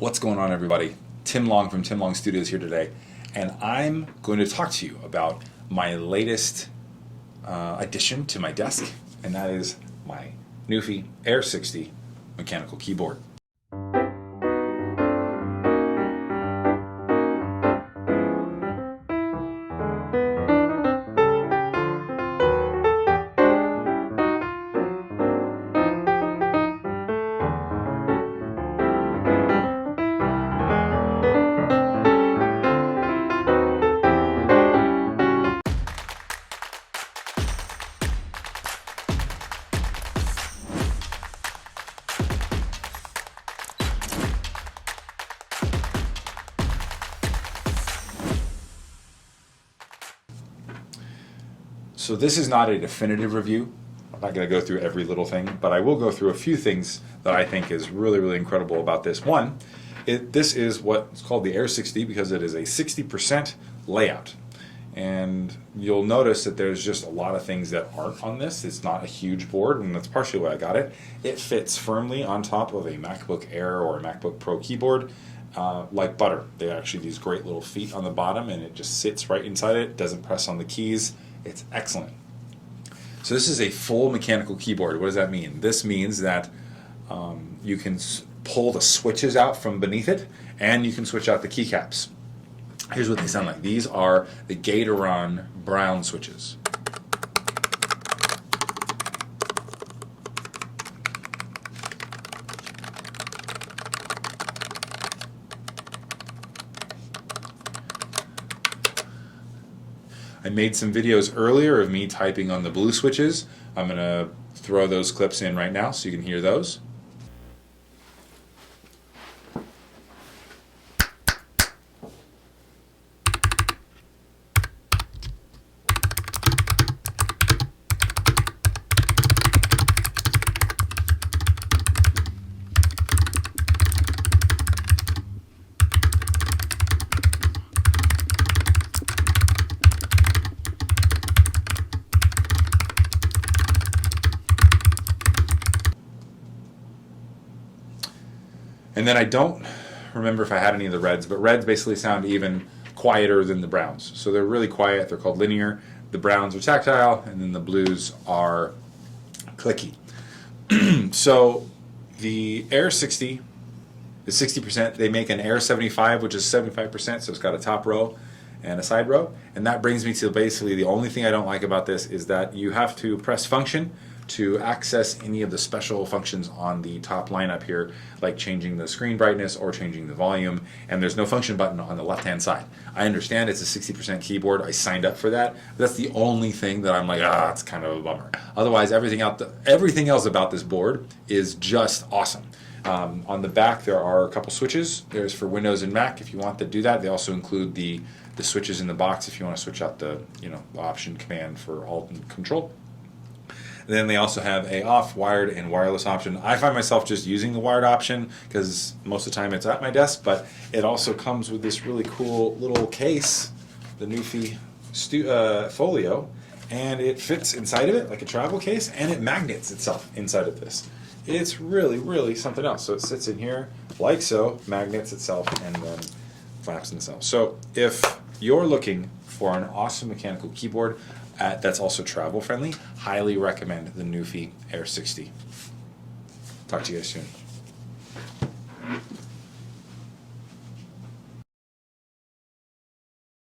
What's going on, everybody? Tim Long from Tim Long Studios here today, and I'm going to talk to you about my latest addition to my desk, and that is my Nuphy Air60 Mechanical Keyboard. So this is not a definitive review. I'm not going to go through every little thing, but I will go through a few things that I think is really, really incredible about this. One, this is what's called the Air60 because it is a 60% layout. And you'll notice that there's just a lot of things that aren't on this. It's not a huge board, and that's partially why I got it. It fits firmly on top of a MacBook Air or a MacBook Pro keyboard. Like butter. They actually these great little feet on the bottom, and it just sits right inside it, doesn't press on the keys. It's excellent. So this is a full mechanical keyboard. What does that mean? This means that you can pull the switches out from beneath it, and you can switch out the keycaps. Here's what they sound like. These are the Gatoron brown switches. I made some videos earlier of me typing on the blue switches. I'm going to throw those clips in right now so you can hear those. And then I don't remember if I had any of the reds, but reds basically sound even quieter than the browns. So they're really quiet. They're called linear. The browns are tactile, and then the blues are clicky. So the Air60 is 60%. They make an Air75, which is 75%, so it's got a top row and a side row. And that brings me to basically the only thing I don't like about this is that you have to press function to access any of the special functions on the top lineup here, like changing the screen brightness or changing the volume, and there's no function button on the left-hand side. I understand it's a 60% keyboard. I signed up for that. But that's the only thing that I'm like, it's kind of a bummer. Otherwise, everything else about this board is just awesome. On the back, there are a couple switches. There's for Windows and Mac if you want to do that. They also include the switches in the box if you want to switch out the option command for Alt and Control. Then they also have a off, wired, and wireless option. I find myself just using the wired option because most of the time it's at my desk, but it also comes with this really cool little case, the Nuphy Folio, and it fits inside of it like a travel case, and it magnets itself inside of this. It's really, really something else. So it sits in here like so, magnets itself, and then flaps itself. So if you're looking for an awesome mechanical keyboard that's also travel friendly, highly recommend the Nuphy Air60. Talk to you guys soon.